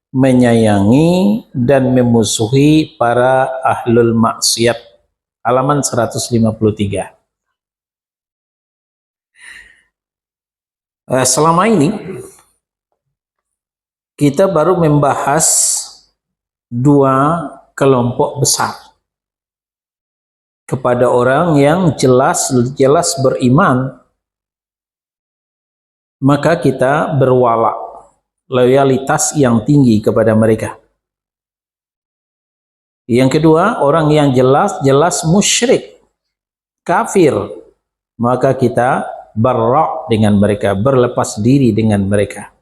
menyayangi dan memusuhi para ahlul maksiat. Halaman 153. Selama ini kita baru membahas dua kelompok besar. Kepada orang yang jelas beriman, maka kita berwala, loyalitas yang tinggi kepada mereka. Yang kedua, orang yang jelas musyrik, kafir, maka kita barra' dengan mereka, berlepas diri dengan mereka.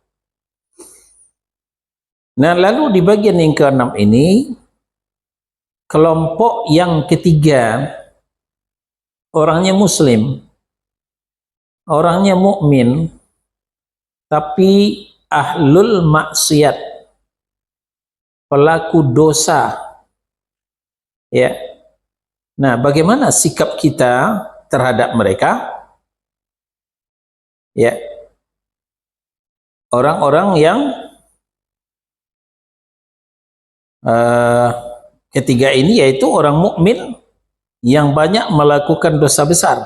Nah, lalu di bagian yang ke-6 ini, kelompok yang ketiga, orangnya muslim, orangnya mukmin, tapi ahlul maksiat, pelaku dosa. Ya. Nah, bagaimana sikap kita terhadap mereka? Ya. Orang-orang yang ketiga ini yaitu orang mukmin yang banyak melakukan dosa besar.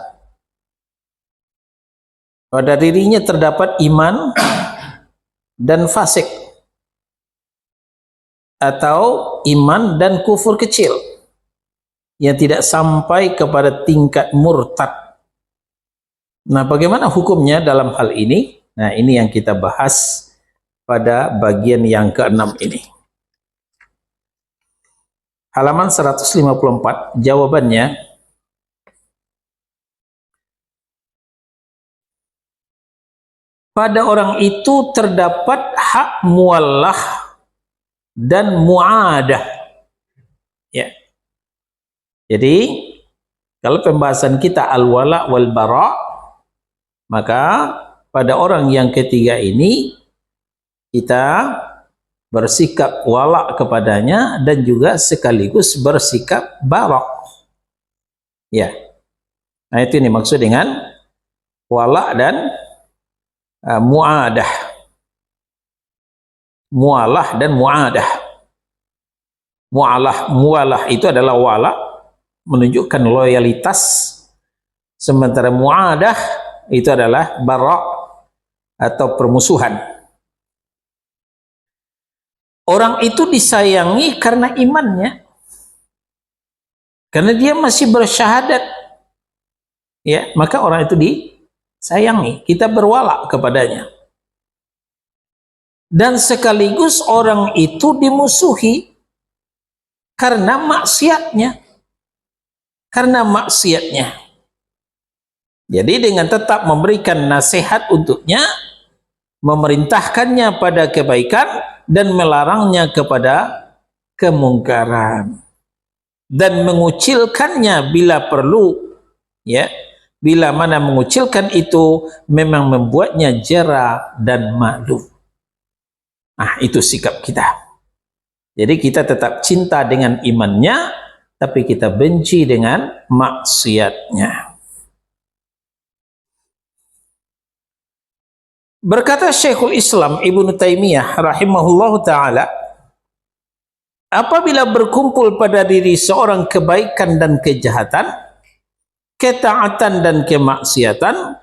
Pada dirinya terdapat iman dan fasik, atau iman dan kufur kecil yang tidak sampai kepada tingkat murtad. Nah, bagaimana hukumnya dalam hal ini? Nah, ini yang kita bahas pada bagian yang ke-6 ini. Halaman 154, jawabannya, pada orang itu terdapat hak muallah dan muadah. Ya. Jadi, kalau pembahasan kita al-wala wal bara', maka pada orang yang ketiga ini kita bersikap wala kepadanya dan juga sekaligus bersikap bara'. Ya. Nah, itu ini maksud dengan wala dan muadah. Mualah dan muadah. Mualah itu adalah wala, menunjukkan loyalitas, sementara muadah itu adalah bara' atau permusuhan. Orang itu disayangi karena imannya, karena dia masih bersyahadat, ya, maka orang itu disayangi, kita berwala kepadanya. Dan sekaligus orang itu dimusuhi karena maksiatnya. Jadi dengan tetap memberikan nasihat untuknya, memerintahkannya pada kebaikan dan melarangnya kepada kemungkaran, dan mengucilkannya bila perlu, ya, bila mana mengucilkan itu memang membuatnya jera dan malu. Nah, itu sikap kita. Jadi kita tetap cinta dengan imannya, tapi kita benci dengan maksiatnya. Berkata Syekhul Islam Ibnu Taimiyah rahimahullahu ta'ala, apabila berkumpul pada diri seorang kebaikan dan kejahatan, ketaatan dan kemaksiatan,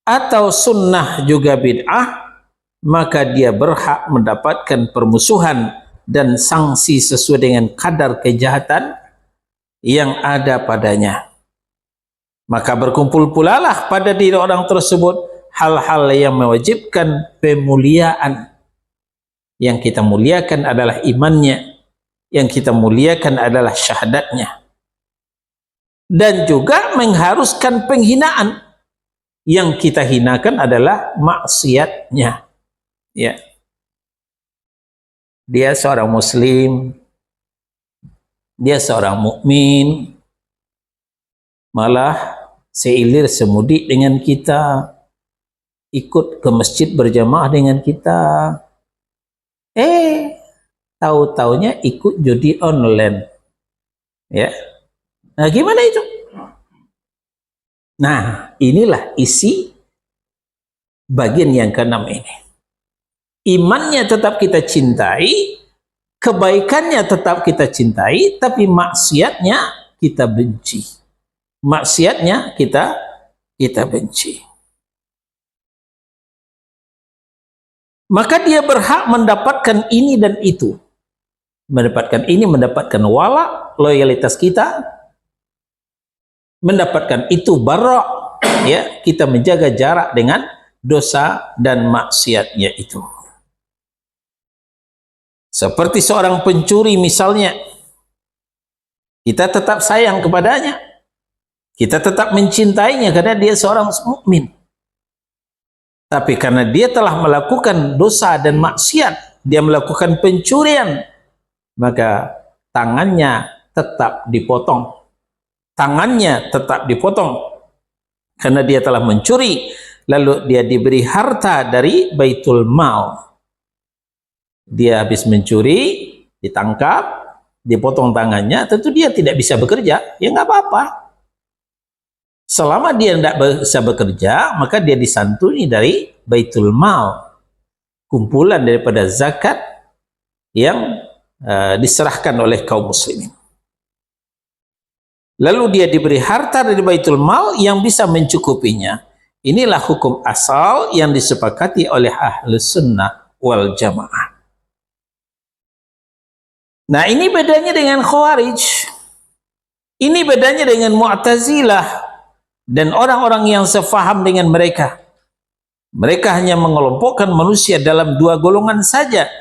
atau sunnah juga bid'ah, maka dia berhak mendapatkan permusuhan dan sanksi sesuai dengan kadar kejahatan yang ada padanya. Maka berkumpul pula lah pada diri orang tersebut hal-hal yang mewajibkan pemuliaan. Yang kita muliakan adalah imannya, yang kita muliakan adalah syahadatnya, dan juga mengharuskan penghinaan. Yang kita hinakan adalah maksiatnya. Ya. Dia seorang muslim, dia seorang mukmin, malah seilir semudi dengan kita, ikut ke masjid berjamaah dengan kita, tahu-taunya ikut judi online. Ya. Nah, gimana itu? Nah, inilah isi bagian yang ke-6 ini. Imannya tetap kita cintai, kebaikannya tetap kita cintai, tapi maksiatnya kita benci. Maksiatnya kita benci. Maka dia berhak mendapatkan ini dan itu. Mendapatkan ini, mendapatkan wala, loyalitas kita, mendapatkan itu bara, ya, kita menjaga jarak dengan dosa dan maksiatnya itu. Seperti seorang pencuri misalnya, kita tetap sayang kepadanya, kita tetap mencintainya karena dia seorang mukmin. Tapi karena dia telah melakukan dosa dan maksiat, dia melakukan pencurian, maka tangannya tetap dipotong. Tangannya tetap dipotong karena dia telah mencuri, lalu dia diberi harta dari Baitul Mal. Dia habis mencuri, ditangkap, dipotong tangannya, tentu dia tidak bisa bekerja, ya nggak apa-apa. Selama dia tidak bisa bekerja, maka dia disantuni dari Baitul Mal, kumpulan daripada zakat yang diserahkan oleh kaum muslimin. Lalu dia diberi harta dari Baitul Mal yang bisa mencukupinya. Inilah hukum asal yang disepakati oleh Ahlus Sunnah wal Jamaah. Nah, ini bedanya dengan Khawarij. Ini bedanya dengan Mu'tazilah dan orang-orang yang sefaham dengan mereka. Mereka hanya mengelompokkan manusia dalam dua golongan saja.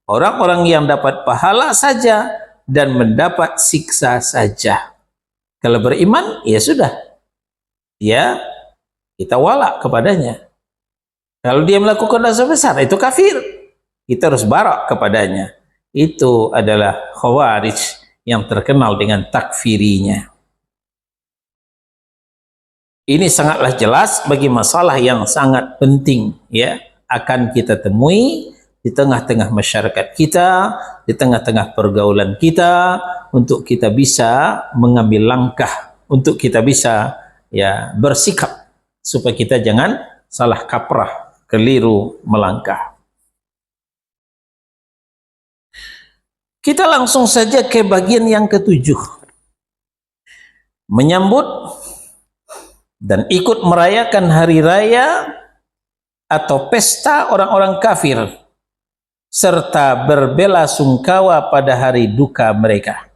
Orang-orang yang dapat pahala saja dan mendapat siksa saja. Kalau beriman, ya sudah. Ya, kita wala kepadanya. Kalau dia melakukan dosa besar, itu kafir. Kita harus barak kepadanya. Itu adalah Khawarij yang terkenal dengan takfirinya. Ini sangatlah jelas bagi masalah yang sangat penting, ya, akan kita temui di tengah-tengah masyarakat kita, di tengah-tengah pergaulan kita, untuk kita bisa mengambil langkah, untuk kita bisa, ya, bersikap supaya kita jangan salah kaprah, keliru melangkah. Kita langsung saja ke bagian yang ketujuh. Menyambut dan ikut merayakan hari raya atau pesta orang-orang kafir, serta berbela sungkawa pada hari duka mereka.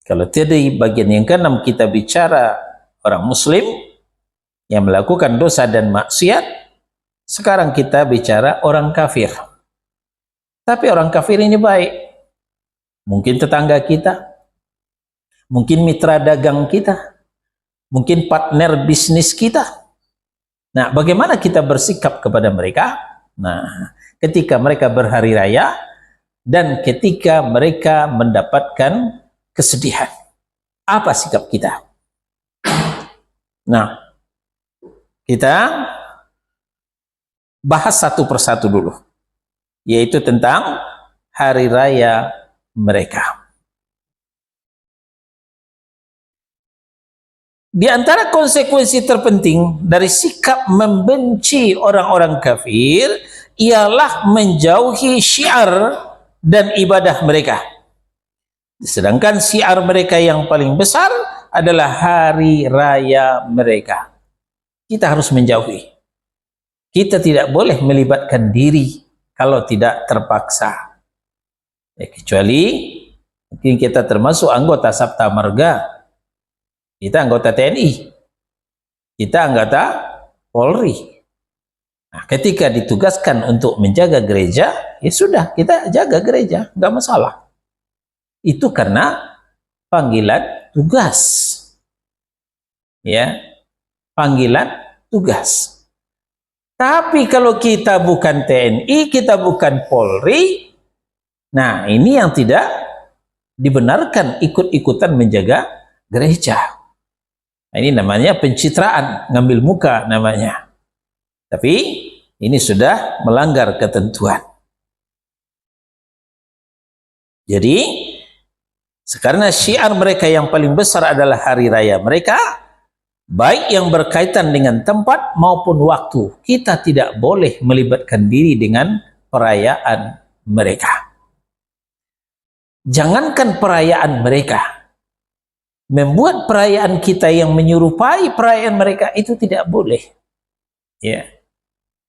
Kalau tadi bagian yang ke-6 kita bicara orang muslim yang melakukan dosa dan maksiat, sekarang kita bicara orang kafir. Tapi orang kafir ini baik. Mungkin tetangga kita, mungkin mitra dagang kita, mungkin partner bisnis kita. Nah, bagaimana kita bersikap kepada mereka? Nah, ketika mereka berhari raya dan ketika mereka mendapatkan kesedihan, apa sikap kita? Nah, kita bahas satu persatu dulu, yaitu tentang hari raya mereka. Di antara konsekuensi terpenting dari sikap membenci orang-orang kafir ialah menjauhi syiar dan ibadah mereka. Sedangkan syiar mereka yang paling besar adalah hari raya mereka. Kita harus menjauhi. Kita tidak boleh melibatkan diri kalau tidak terpaksa. Kecuali mungkin kita termasuk anggota Sabta Marga, kita anggota TNI, kita anggota Polri. Nah, ketika ditugaskan untuk menjaga gereja, ya sudah, kita jaga gereja, nggak masalah. Itu karena panggilan tugas, ya, panggilan tugas. Tapi kalau kita bukan TNI, kita bukan Polri, nah, ini yang tidak dibenarkan ikut-ikutan menjaga gereja. Nah, ini namanya pencitraan, ngambil muka namanya. Tapi ini sudah melanggar ketentuan. Jadi, karena syiar mereka yang paling besar adalah hari raya mereka, baik yang berkaitan dengan tempat maupun waktu. Kita tidak boleh melibatkan diri dengan perayaan mereka. Jangankan perayaan mereka, membuat perayaan kita yang menyerupai perayaan mereka itu tidak boleh. Ya.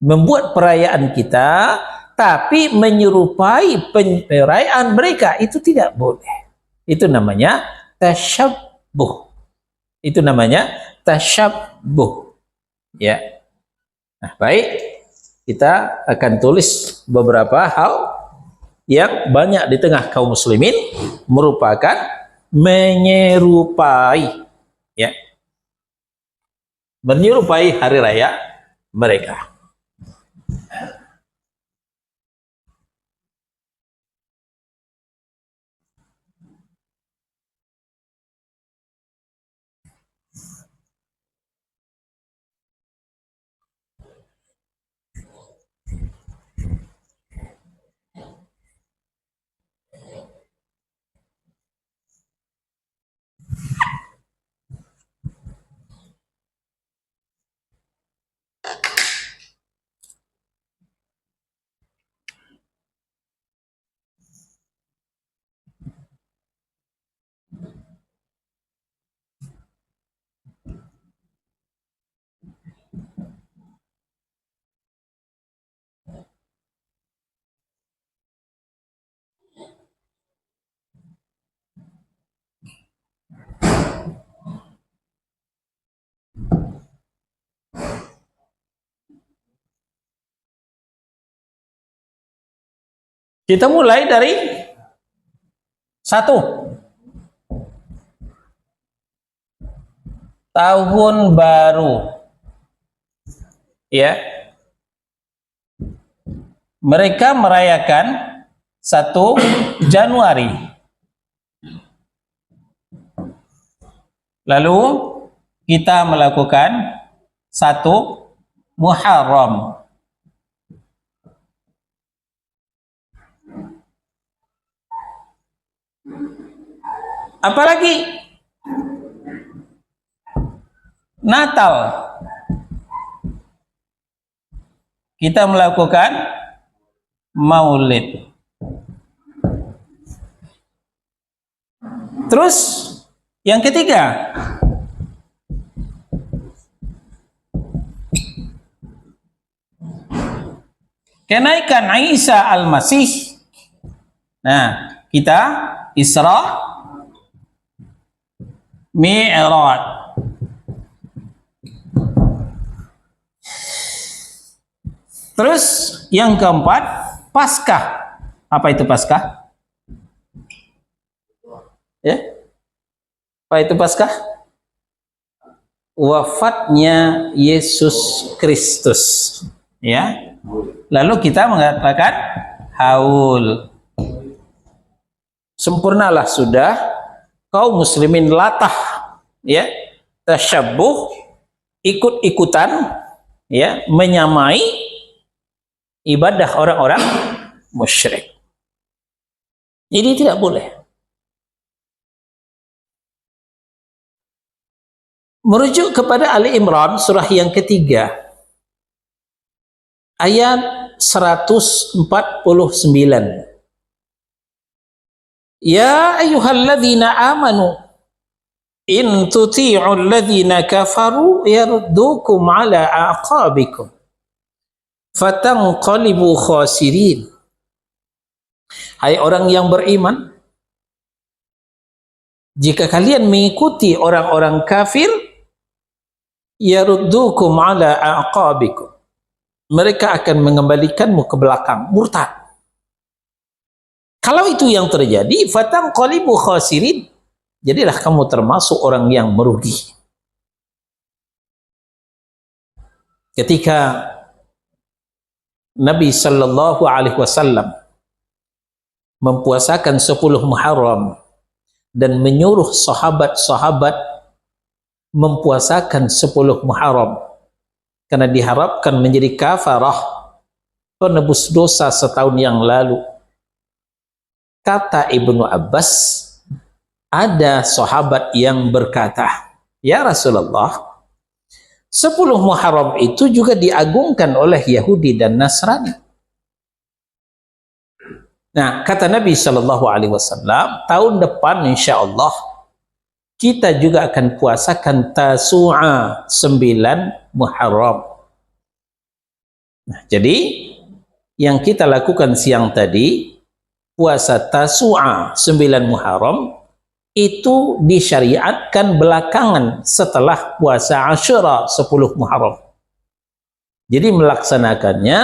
Membuat perayaan kita tapi menyerupai perayaan mereka itu tidak boleh. Itu namanya tasyabbuh. Itu namanya tasyabbuh. Ya. Nah, baik, kita akan tulis beberapa hal yang banyak di tengah kaum muslimin merupakan menyerupai, ya, menyerupai hari raya mereka. Kita mulai dari satu, tahun baru. Ya. Mereka merayakan 1 Januari. Lalu kita melakukan 1 Muharram. Apalagi Natal, kita melakukan Maulid. Terus yang ketiga, kenaikan Isa Al-Masih. Nah, kita Isra Mi'raj. Terus yang keempat, Paskah. Apa itu Paskah? Ya? Apa itu Paskah? Wafatnya Yesus Kristus. Ya. Lalu kita mengatakan haul. Sempurnalah sudah kaum muslimin latah, ya, tasyabbuh, ikut-ikutan, ya, menyamai ibadah orang-orang musyrik. Jadi tidak boleh. Merujuk kepada Ali Imran surah yang ketiga ayat 149. Ya ayyuhalladzina amanu in tuti'ul ladzina kafaru yaruddukum ala aqabikum fatanqalibu khasirin. Hai orang yang beriman, jika kalian mengikuti orang-orang kafir, yaruddukum ala aqabikum, mereka akan mengembalikanmu ke belakang, murtad. Kalau itu yang terjadi, fatanqalibu khasirin, jadilah kamu termasuk orang yang merugi. Ketika Nabi Sallallahu Alaihi Wasallam mempuasakan 10 Muharram dan menyuruh sahabat-sahabat mempuasakan 10 Muharram karena diharapkan menjadi kafarah, penebus dosa setahun yang lalu. Kata Ibnu Abbas, ada sahabat yang berkata, ya Rasulullah, 10 Muharram itu juga diagungkan oleh Yahudi dan Nasrani. Nah, kata Nabi Shallallahu Alaihi Wasallam, tahun depan insya Allah kita juga akan puasakan Tasu'a 9 Muharram. Nah, jadi yang kita lakukan siang tadi, puasa Tasu'a 9 Muharram, itu disyariatkan belakangan setelah puasa Asyura 10 Muharram. Jadi melaksanakannya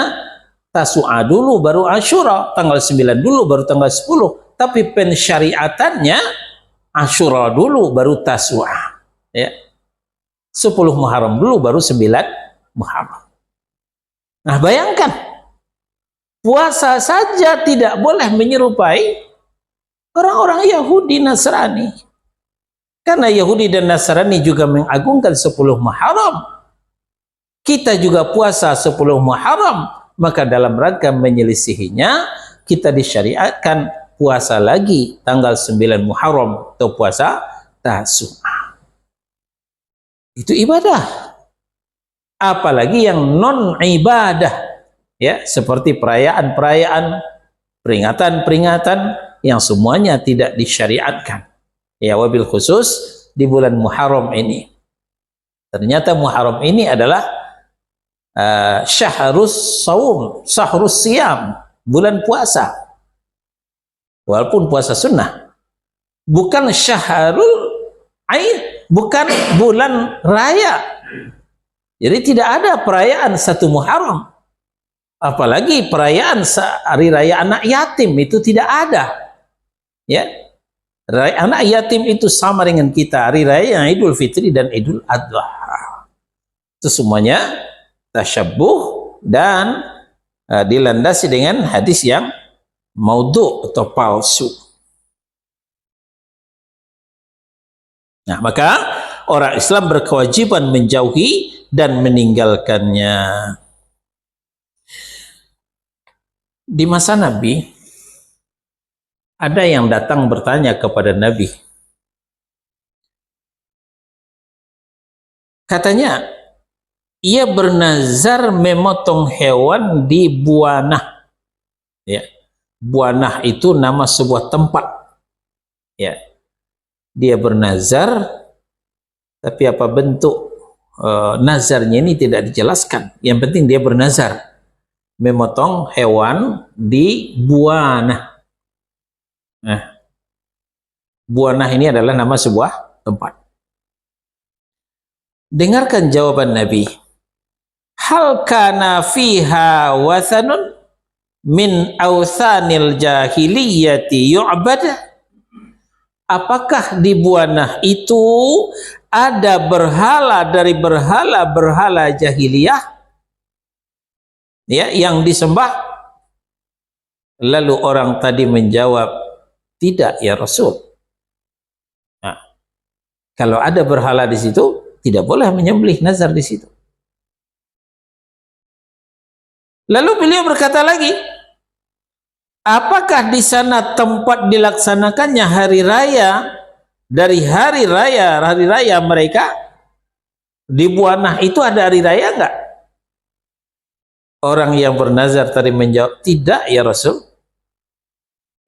Tasu'a dulu baru Asyura, tanggal 9 dulu baru tanggal 10. Tapi pensyariatannya Asyura dulu baru Tasu'a. Ya. 10 Muharram dulu baru 9 Muharram. Nah, bayangkan, puasa saja tidak boleh menyerupai orang-orang Yahudi Nasrani. Karena Yahudi dan Nasrani juga mengagungkan 10 Muharram. Kita juga puasa 10 Muharram. Maka dalam rangka menyelisihinya, kita disyariatkan puasa lagi tanggal 9 Muharram atau puasa Tasu'a. Itu ibadah. Apalagi yang non-ibadah. Ya, seperti perayaan-perayaan, peringatan-peringatan yang semuanya tidak disyariatkan. Ya, wabil khusus di bulan Muharram ini. Ternyata Muharram ini adalah syahrus saum, syahrus siam, bulan puasa. Walaupun puasa sunnah. Bukan syahrul aid, bukan bulan raya. Jadi tidak ada perayaan 1 Muharram. Apalagi perayaan hari raya anak yatim, itu tidak ada. Ya, anak yatim itu sama dengan kita, hari raya Idul Fitri dan Idul Adha. Itu semuanya tasyabbuh dan dilandasi dengan hadis yang maudhu atau palsu. Nah, maka orang Islam berkewajiban menjauhi dan meninggalkannya. Di masa Nabi, ada yang datang bertanya kepada Nabi. Katanya, ia bernazar memotong hewan di Buanah. Ya. Buanah itu nama sebuah tempat. Ya. Dia bernazar, tapi apa bentuk nazarnya ini tidak dijelaskan. Yang penting dia bernazar memotong hewan di Buanah. Nah, Buanah ini adalah nama sebuah tempat. Dengarkan jawaban Nabi. Hal kana fiha wathanun min awthanil jahiliyati yu'bad? Apakah di Buanah itu ada berhala dari berhala-berhala jahiliyah, ya, yang disembah? Lalu orang tadi menjawab, tidak ya Rasul. Nah, kalau ada berhala di situ, tidak boleh menyembelih nazar di situ. Lalu beliau berkata lagi, apakah di sana tempat dilaksanakannya hari raya dari hari raya mereka? Di Buanah itu ada hari raya enggak? Orang yang bernazar tadi menjawab, tidak ya Rasul.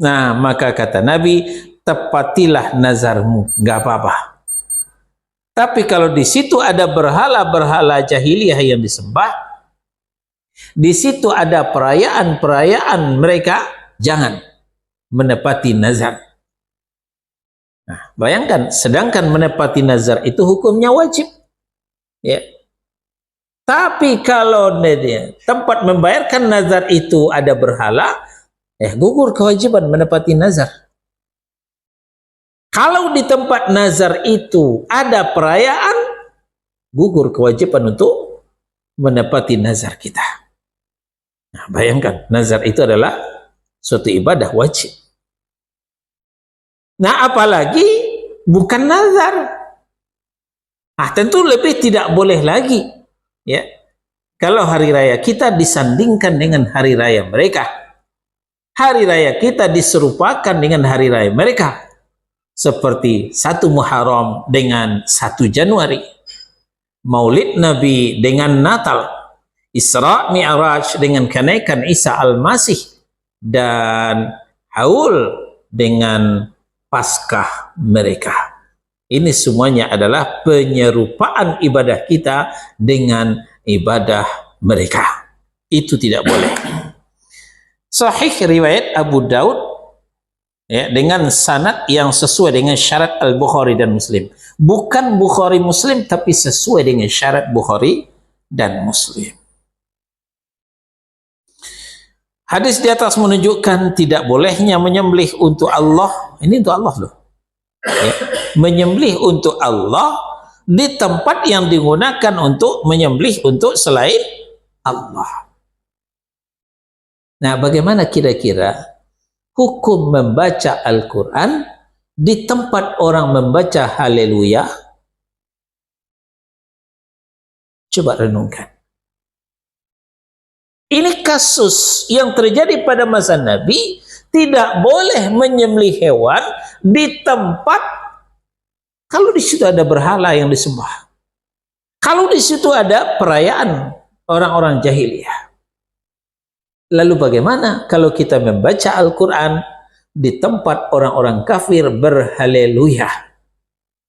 Nah, maka kata Nabi, tepatilah nazarmu, nggak apa-apa. Tapi kalau di situ ada berhala-berhala jahiliyah yang disembah, di situ ada perayaan-perayaan mereka, jangan menepati nazar. Nah, bayangkan, sedangkan menepati nazar itu hukumnya wajib. Ya. Tapi kalau tempat membayarkan nazar itu ada berhala, gugur kewajiban menepati nazar. Kalau di tempat nazar itu ada perayaan, gugur kewajiban untuk menepati nazar kita. Nah, bayangkan, nazar itu adalah suatu ibadah wajib. Nah, apalagi bukan nazar. Nah, tentu lebih tidak boleh lagi. Ya, kalau hari raya kita disandingkan dengan hari raya mereka, hari raya kita diserupakan dengan hari raya mereka, seperti 1 Muharram dengan 1 Januari, Maulid Nabi dengan Natal, Isra Mi'raj dengan kenaikan Isa Al-Masih, dan Haul dengan Paskah mereka. Ini semuanya adalah penyerupaan ibadah kita dengan ibadah mereka. Itu tidak boleh. Sahih riwayat Abu Daud, ya, dengan sanad yang sesuai dengan syarat Al-Bukhari dan Muslim. Bukan Bukhari Muslim, tapi sesuai dengan syarat Bukhari dan Muslim. Hadis di atas menunjukkan tidak bolehnya menyembelih untuk Allah. Ini untuk Allah loh. Ya. Menyembelih untuk Allah di tempat yang digunakan untuk menyembelih untuk selain Allah. Nah, bagaimana kira-kira hukum membaca Al-Quran di tempat orang membaca haleluya? Coba renungkan. Ini kasus yang terjadi pada masa Nabi. Tidak boleh menyembelih hewan di tempat kalau di situ ada berhala yang disembah. Kalau di situ ada perayaan orang-orang jahiliyah. Lalu bagaimana kalau kita membaca Al-Quran di tempat orang-orang kafir berhaleluya?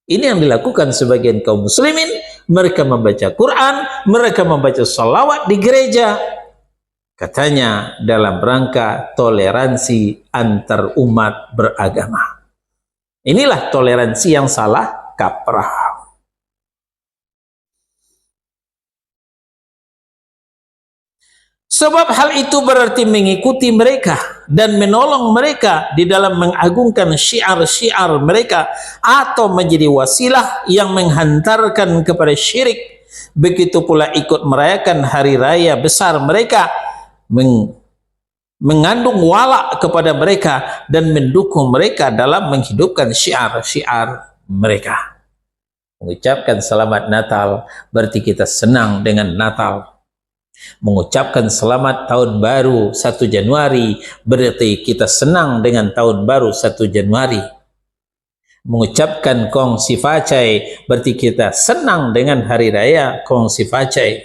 Ini yang dilakukan sebagian kaum muslimin. Mereka membaca Quran, mereka membaca salawat di gereja. Katanya dalam rangka toleransi antar umat beragama. Inilah toleransi yang salah kaprah. Sebab hal itu berarti mengikuti mereka dan menolong mereka di dalam mengagungkan syiar-syiar mereka, atau menjadi wasilah yang menghantarkan kepada syirik. Begitu pula ikut merayakan hari raya besar mereka, mengandung wala kepada mereka dan mendukung mereka dalam menghidupkan syiar-syiar mereka. Mengucapkan selamat Natal berarti kita senang dengan Natal. Mengucapkan selamat tahun baru 1 Januari berarti kita senang dengan tahun baru 1 Januari. Mengucapkan Kong Si Facai berarti kita senang dengan hari raya Kong Si Facai.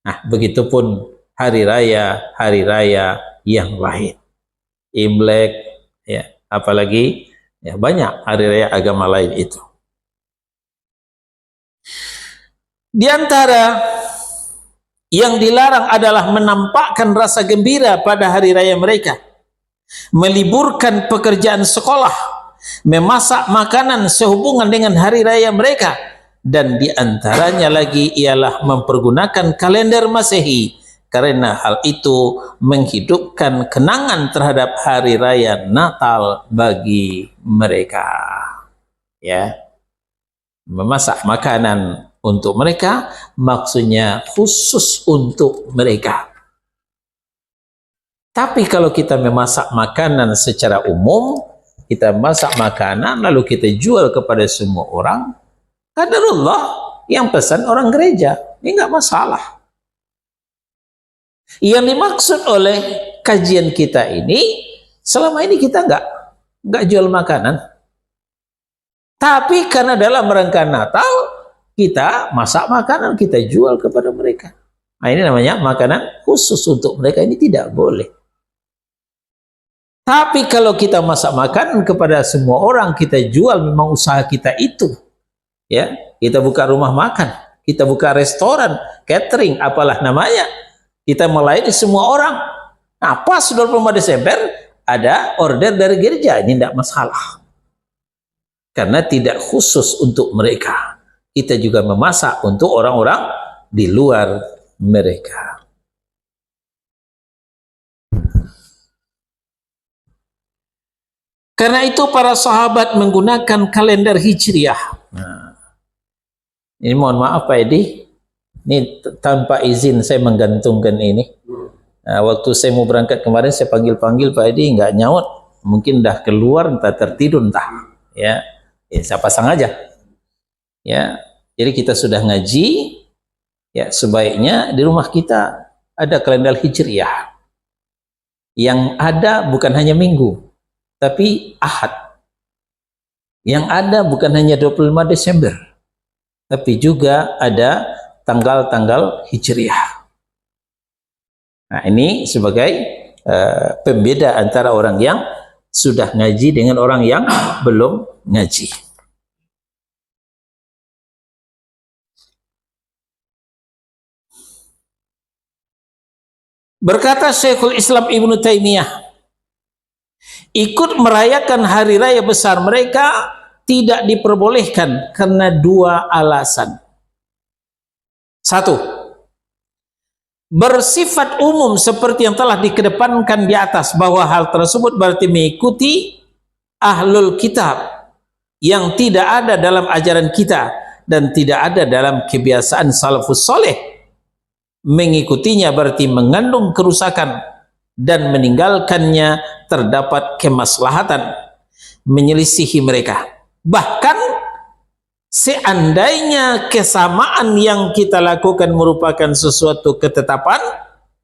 Nah, begitupun hari raya yang lain, Imlek, ya, apalagi ya, banyak hari raya agama lain itu. Di antara yang dilarang adalah menampakkan rasa gembira pada hari raya mereka, meliburkan pekerjaan sekolah, memasak makanan sehubungan dengan hari raya mereka, dan di antaranya lagi ialah mempergunakan kalender Masehi, karena hal itu menghidupkan kenangan terhadap hari raya Natal bagi mereka. Ya, memasak makanan untuk mereka maksudnya khusus untuk mereka. Tapi kalau kita memasak makanan secara umum, kita masak makanan lalu kita jual kepada semua orang, qadarullah, yang pesan orang gereja, ini nggak masalah. Yang dimaksud oleh kajian kita ini, selama ini kita nggak jual makanan. Tapi karena dalam rangka Natal, kita masak makanan, kita jual kepada mereka. Nah, ini namanya makanan khusus untuk mereka, ini tidak boleh. Tapi kalau kita masak makanan kepada semua orang, kita jual, memang usaha kita itu. Ya, kita buka rumah makan, kita buka restoran, catering, apalah namanya. Kita melayani semua orang. Nah, pas 25 Desember ada order dari gereja, ini tidak masalah. Karena tidak khusus untuk mereka. Kita juga memasak untuk orang-orang di luar mereka. Karena itu para sahabat menggunakan kalender Hijriah. Nah, ini mohon maaf Pak Edi, ini tanpa izin saya menggantungkan ini. Nah, waktu saya mau berangkat kemarin saya panggil-panggil Pak Edi, nggak nyaut. Mungkin dah keluar, entah tertidur, entah. Ya, saya pasang aja. Ya, jadi kita sudah ngaji. Ya, sebaiknya di rumah kita ada kalender Hijriah. Yang ada bukan hanya minggu, tapi Ahad. Yang ada bukan hanya 25 Desember. tapi juga ada tanggal-tanggal Hijriah. Nah, ini sebagai pembeda antara orang yang sudah ngaji dengan orang yang belum ngaji. Berkata Syekhul Islam Ibnu Taimiyah, ikut merayakan hari raya besar mereka tidak diperbolehkan karena dua alasan. Satu, bersifat umum seperti yang telah dikedepankan di atas, bahwa hal tersebut berarti mengikuti ahlul kitab yang tidak ada dalam ajaran kita dan tidak ada dalam kebiasaan salafus soleh. Mengikutinya berarti mengandung kerusakan dan meninggalkannya terdapat kemaslahatan, menyelisihi mereka. Bahkan seandainya kesamaan yang kita lakukan merupakan sesuatu ketetapan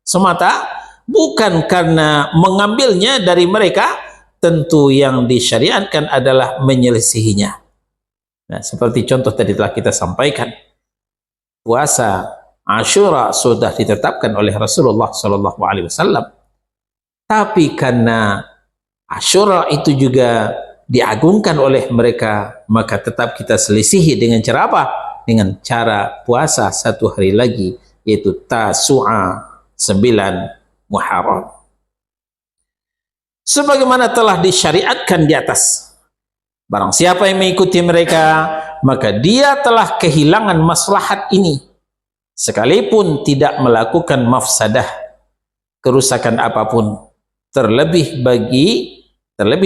semata, bukan karena mengambilnya dari mereka, tentu yang disyariatkan adalah menyelisihinya. Nah, seperti contoh tadi telah kita sampaikan, puasa Asyura sudah ditetapkan oleh Rasulullah SAW, tapi karena Asyura itu juga diagungkan oleh mereka, maka tetap kita selisihi dengan cara apa? Dengan cara puasa satu hari lagi, yaitu Tasu'a 9 Muharram. Sebagaimana telah disyariatkan di atas, barang siapa yang mengikuti mereka, maka dia telah kehilangan maslahat ini, sekalipun tidak melakukan mafsadah, kerusakan apapun, terlebih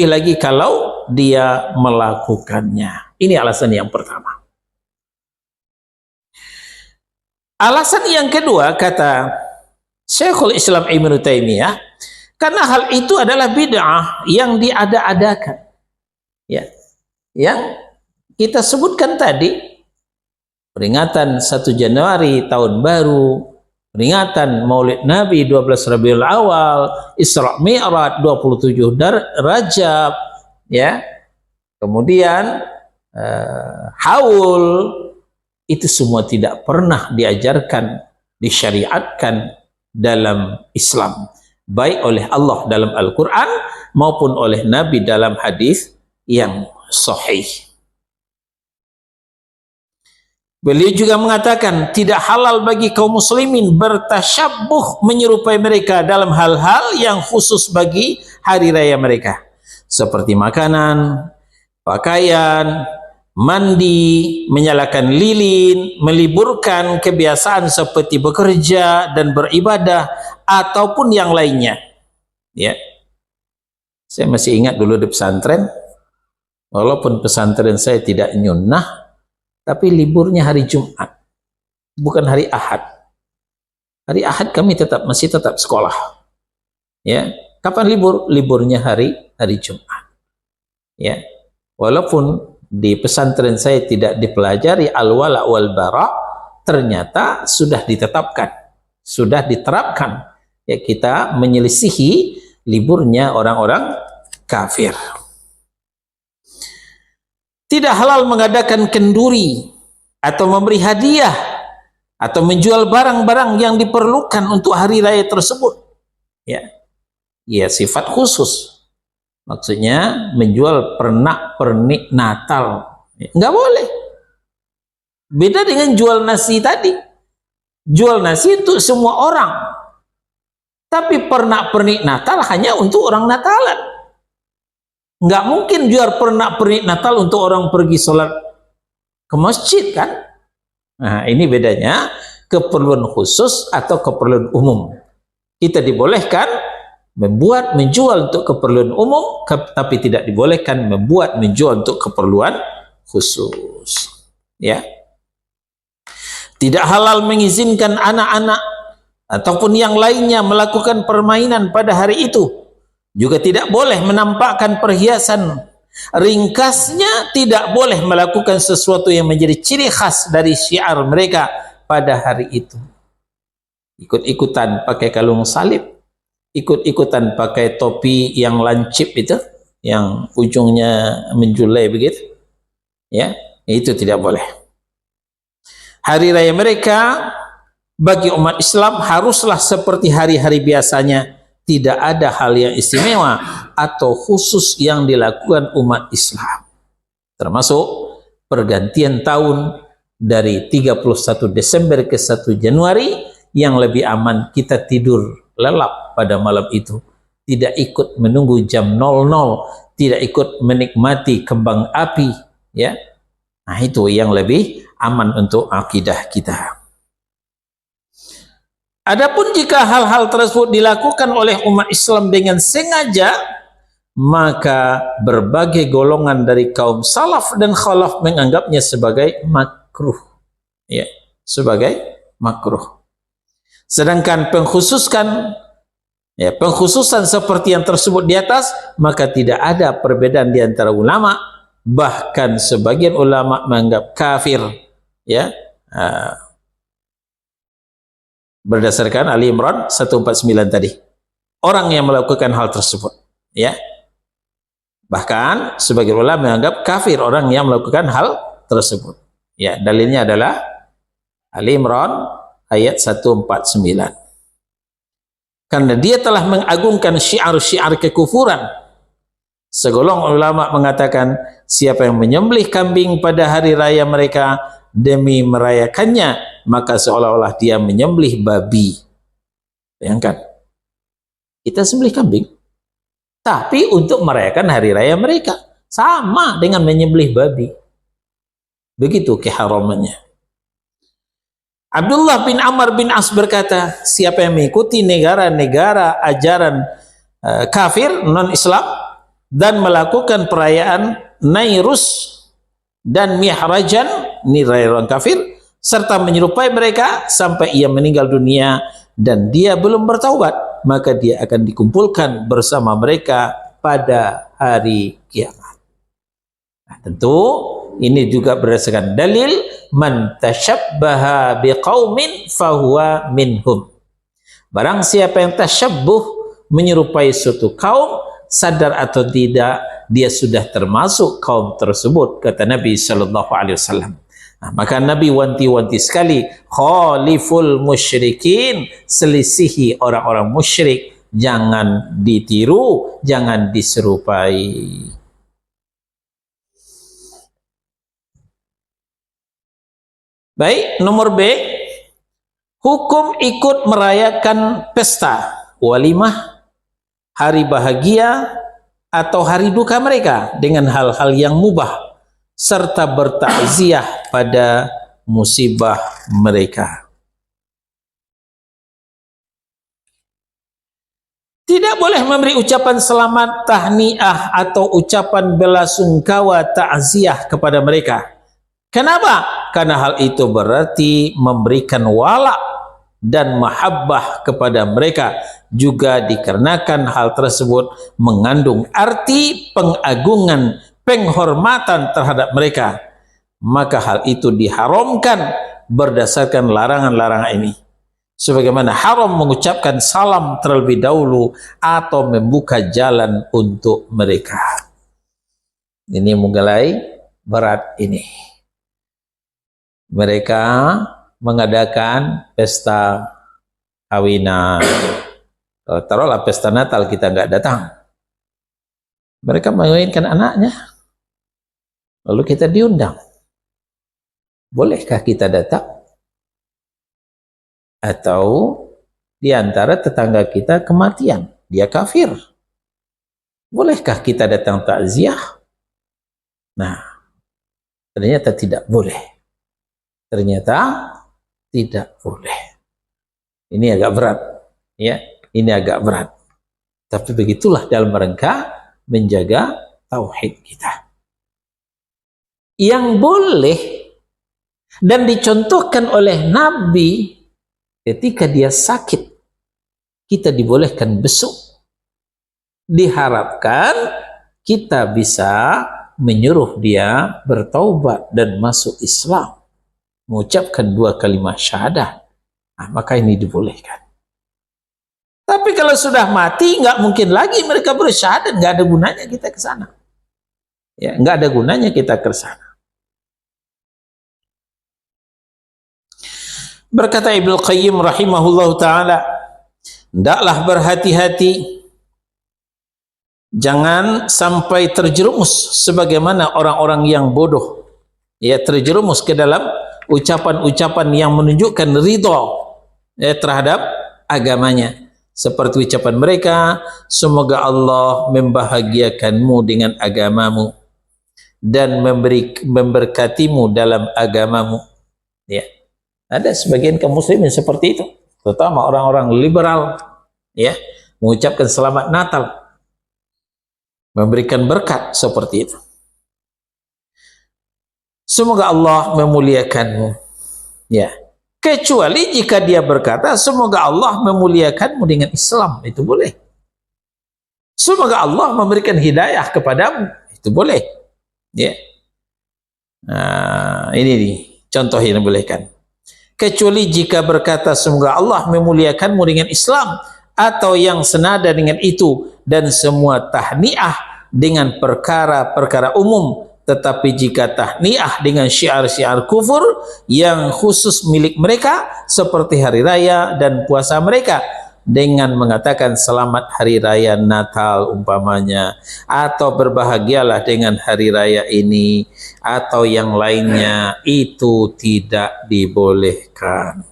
lagi kalau dia melakukannya. Ini alasan yang pertama. Alasan yang kedua, kata Syekhul Islam Ibnu Taimiyah, karena hal itu adalah bid'ah yang diada-adakan, ya, yang kita sebutkan tadi. Peringatan 1 Januari tahun baru, peringatan Maulid Nabi 12 Rabiul Awal, Isra Mi'raj 27 Rajab, ya. Kemudian haul, itu semua tidak pernah diajarkan, disyariatkan dalam Islam, baik oleh Allah dalam Al-Qur'an maupun oleh Nabi dalam hadis yang sahih. Beliau juga mengatakan tidak halal bagi kaum muslimin bertasyabuh menyerupai mereka dalam hal-hal yang khusus bagi hari raya mereka, seperti makanan, pakaian, mandi, menyalakan lilin, meliburkan kebiasaan seperti bekerja dan beribadah ataupun yang lainnya. Ya, saya masih ingat dulu di pesantren, walaupun pesantren saya tidak nyunnah, tapi liburnya hari Jumat, bukan hari Ahad. Hari Ahad kami masih tetap sekolah. Ya, kapan libur? Liburnya hari Jumat. Ya, walaupun di pesantren saya tidak dipelajari al-wala wal bara, ternyata sudah ditetapkan, sudah diterapkan. Ya, kita menyelisihi liburnya orang-orang kafir. Tidak halal mengadakan kenduri atau memberi hadiah atau menjual barang-barang yang diperlukan untuk hari raya tersebut. Ya, ya, sifat khusus. Maksudnya menjual pernak-pernik Natal, nggak boleh. Beda dengan jual nasi tadi. Jual nasi untuk semua orang, tapi pernak-pernik Natal hanya untuk orang Natalan. Nggak mungkin jual pernak-pernik Natal untuk orang pergi sholat ke masjid, kan? Nah, ini bedanya keperluan khusus atau keperluan umum. Kita dibolehkan menjual untuk keperluan umum, tapi tidak dibolehkan menjual untuk keperluan khusus. Ya, tidak halal mengizinkan anak-anak ataupun yang lainnya melakukan permainan pada hari itu. Juga tidak boleh menampakkan perhiasan. Ringkasnya, tidak boleh melakukan sesuatu yang menjadi ciri khas dari syiar mereka pada hari itu. Ikut-ikutan pakai kalung salib, ikut-ikutan pakai topi yang lancip itu, yang ujungnya menjulai begitu, ya, itu tidak boleh. Hari raya mereka bagi umat Islam haruslah seperti hari-hari biasanya, tidak ada hal yang istimewa atau khusus yang dilakukan umat Islam, termasuk pergantian tahun dari 31 Desember ke 1 Januari yang lebih aman kita tidur lelap pada malam itu, tidak ikut menunggu jam 00, tidak ikut menikmati kembang api, ya. Nah, itu yang lebih aman untuk akidah kita. Adapun jika hal-hal tersebut dilakukan oleh umat Islam dengan sengaja, maka berbagai golongan dari kaum salaf dan khalaf menganggapnya sebagai makruh, ya, sebagai makruh. Sedangkan pengkhususan seperti yang tersebut di atas, maka tidak ada perbedaan di antara ulama, bahkan sebagian ulama menganggap kafir, ya, berdasarkan Ali Imran 149 tadi, orang yang melakukan hal tersebut, ya. Bahkan sebagian ulama menganggap kafir orang yang melakukan hal tersebut, ya. Dalilnya adalah Ali Imran ayat 149. Karena dia telah mengagungkan syiar-syiar kekufuran. Segolong ulama mengatakan, siapa yang menyembelih kambing pada hari raya mereka demi merayakannya, maka seolah-olah dia menyembelih babi. Bayangkan, kita sembelih kambing, tapi untuk merayakan hari raya mereka, sama dengan menyembelih babi. Begitu keharamannya. Abdullah bin Amr bin As berkata, siapa yang mengikuti negara-negara ajaran kafir, non-Islam, dan melakukan perayaan Nairus dan Mihrajan, ini raya orang kafir, serta menyerupai mereka sampai ia meninggal dunia dan dia belum bertaubat, maka dia akan dikumpulkan bersama mereka pada hari kiamat. Nah, tentu ini juga berdasarkan dalil man tasyabbaha biqaumin fahuwa minhum. Barang siapa yang tasyabbuh, menyerupai suatu kaum, sadar atau tidak, dia sudah termasuk kaum tersebut, kata Nabi sallallahu alaihi wasallam. Nah, maka Nabi wanti-wanti sekali, khaliful musyrikin, selisihi orang-orang musyrik, jangan ditiru, jangan diserupai. Baik, nomor B, hukum ikut merayakan pesta, walimah, hari bahagia atau hari duka mereka dengan hal-hal yang mubah, serta bertakziah pada musibah mereka. Tidak boleh memberi ucapan selamat, tahniah atau ucapan belasungkawa, takziah kepada mereka. Kenapa? Karena hal itu berarti memberikan wala dan mahabbah kepada mereka. Juga dikarenakan hal tersebut mengandung arti pengagungan, penghormatan terhadap mereka, maka hal itu diharamkan berdasarkan larangan-larangan ini. Sebagaimana haram mengucapkan salam terlebih dahulu atau membuka jalan untuk mereka. Ini mulai berat ini. Mereka mengadakan pesta kawinan. Taruhlah pesta Natal kita nggak datang. Mereka mengawinkan anaknya. Lalu kita diundang. Bolehkah kita datang? Atau di antara tetangga kita kematian, dia kafir. Bolehkah kita datang takziah? Nah, ternyata tidak boleh. Ternyata tidak boleh. Ini agak berat, ya. Ini agak berat. Tapi begitulah dalam rangka menjaga tauhid kita. Yang boleh dan dicontohkan oleh Nabi ketika dia sakit, kita dibolehkan besuk. Diharapkan kita bisa menyuruh dia bertaubat dan masuk Islam, mengucapkan 2 kalimat syahadah. Nah, maka ini dibolehkan. Tapi kalau sudah mati, nggak mungkin lagi mereka bersyahadat, nggak ada gunanya kita ke sana. Ya, nggak ada gunanya kita ke sana. Berkata Ibnu Qayyim rahimahullahu taala, hendaklah berhati-hati jangan sampai terjerumus sebagaimana orang-orang yang bodoh, ya, terjerumus ke dalam ucapan-ucapan yang menunjukkan ridha, ya, terhadap agamanya, seperti ucapan mereka, semoga Allah membahagiakanmu dengan agamamu dan memberkatimu dalam agamamu, ya. Ada sebagian kaum muslimin seperti itu, terutama orang-orang liberal, ya, mengucapkan selamat Natal, memberikan berkat seperti itu. Semoga Allah memuliakanmu, ya. Kecuali jika dia berkata semoga Allah memuliakanmu dengan Islam, itu boleh. Semoga Allah memberikan hidayah kepadamu, itu boleh, ya. Nah, ini nih contoh yang dibolehkan. Kecuali jika berkata semoga Allah memuliakanmu dengan Islam atau yang senada dengan itu, dan semua tahniah dengan perkara-perkara umum. Tetapi jika tahniah dengan syiar-syiar kufur yang khusus milik mereka seperti hari raya dan puasa mereka, dengan mengatakan selamat hari raya Natal umpamanya, atau berbahagialah dengan hari raya ini atau yang lainnya, itu tidak dibolehkan.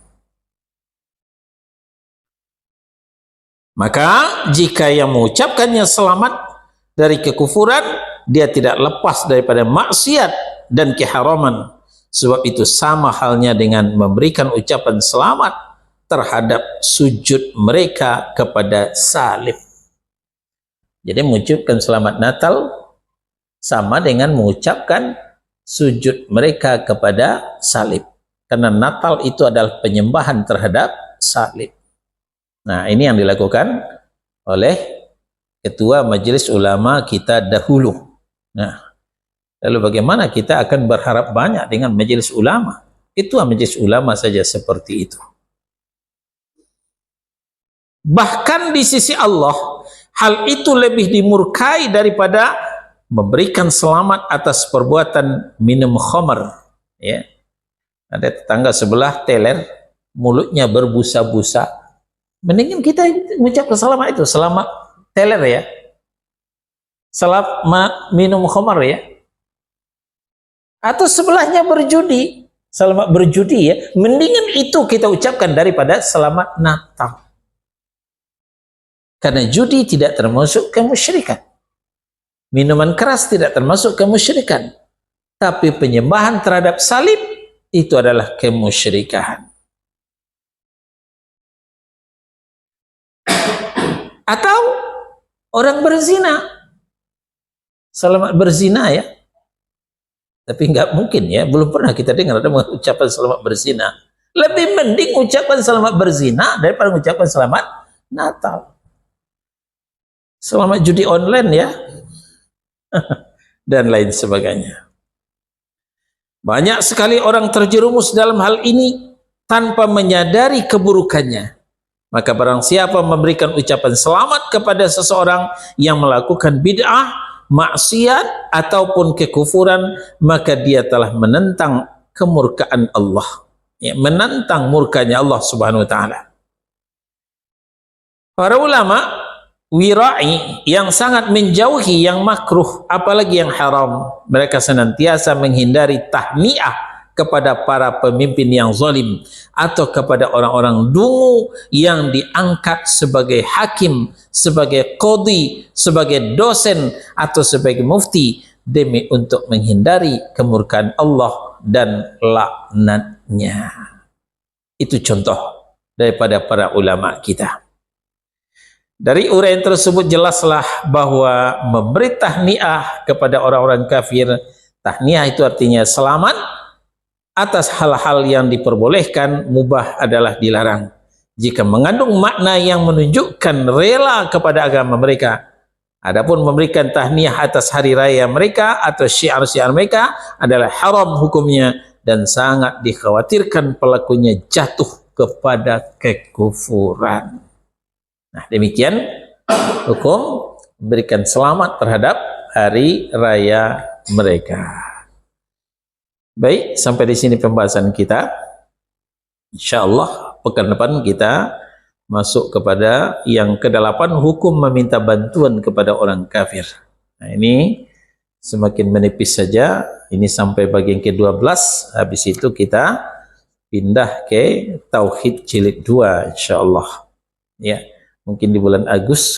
Maka jika yang mengucapkannya selamat dari kekufuran, dia tidak lepas daripada maksiat dan keharaman. Sebab itu sama halnya dengan memberikan ucapan selamat terhadap sujud mereka kepada salib. Jadi mengucapkan selamat Natal sama dengan mengucapkan sujud mereka kepada salib, karena Natal itu adalah penyembahan terhadap salib. Nah, ini yang dilakukan oleh ketua majelis ulama kita dahulu. Nah, lalu bagaimana kita akan berharap banyak dengan majelis ulama? Itu majelis ulama saja seperti itu. Bahkan di sisi Allah, hal itu lebih dimurkai daripada memberikan selamat atas perbuatan minum khamar, ya. Ada tetangga sebelah teler, mulutnya berbusa-busa, mendingan kita mengucapkan selamat itu, selamat teler, ya, selamat minum khamar, ya. Atau sebelahnya berjudi, selamat berjudi, ya, mendingan itu kita ucapkan daripada selamat Natal. Karena judi tidak termasuk kemusyrikan, minuman keras tidak termasuk kemusyrikan, tapi penyembahan terhadap salib itu adalah kemusyrikan. Atau orang berzina, selamat berzina, ya. Tapi nggak mungkin, ya, belum pernah kita dengar ada mengucapkan selamat berzina. Lebih mending ucapan selamat berzina daripada mengucapkan selamat Natal. Selamat judi online, ya, dan lain sebagainya. Banyak sekali orang terjerumus dalam hal ini tanpa menyadari keburukannya. Maka barang siapa memberikan ucapan selamat kepada seseorang yang melakukan bid'ah, maksiat ataupun kekufuran, maka dia telah menentang kemurkaan Allah, ya, menentang murkanya Allah Subhanahu wa taala. Para ulama wirai yang sangat menjauhi yang makruh, apalagi yang haram. Mereka senantiasa menghindari tahniah kepada para pemimpin yang zalim atau kepada orang-orang dungu yang diangkat sebagai hakim, sebagai qadhi, sebagai dosen atau sebagai mufti, demi untuk menghindari kemurkaan Allah dan laknatnya. Itu contoh daripada para ulama kita. Dari uraian tersebut jelaslah bahwa memberi tahniah kepada orang-orang kafir, tahniah itu artinya selamat atas hal-hal yang diperbolehkan, mubah adalah dilarang. Jika mengandung makna yang menunjukkan rela kepada agama mereka. Adapun memberikan tahniah atas hari raya mereka atau syiar-syiar mereka adalah haram hukumnya dan sangat dikhawatirkan pelakunya jatuh kepada kekufuran. Nah, demikian hukum berikan selamat terhadap hari raya mereka. Baik, sampai di sini pembahasan kita. Insyaallah pekan depan kita masuk kepada yang ke-8, hukum meminta bantuan kepada orang kafir. Nah, ini semakin menipis saja. Ini sampai bagian ke-12. Habis itu kita pindah ke tauhid jilid 2 insyaallah. Ya, mungkin di bulan Agustus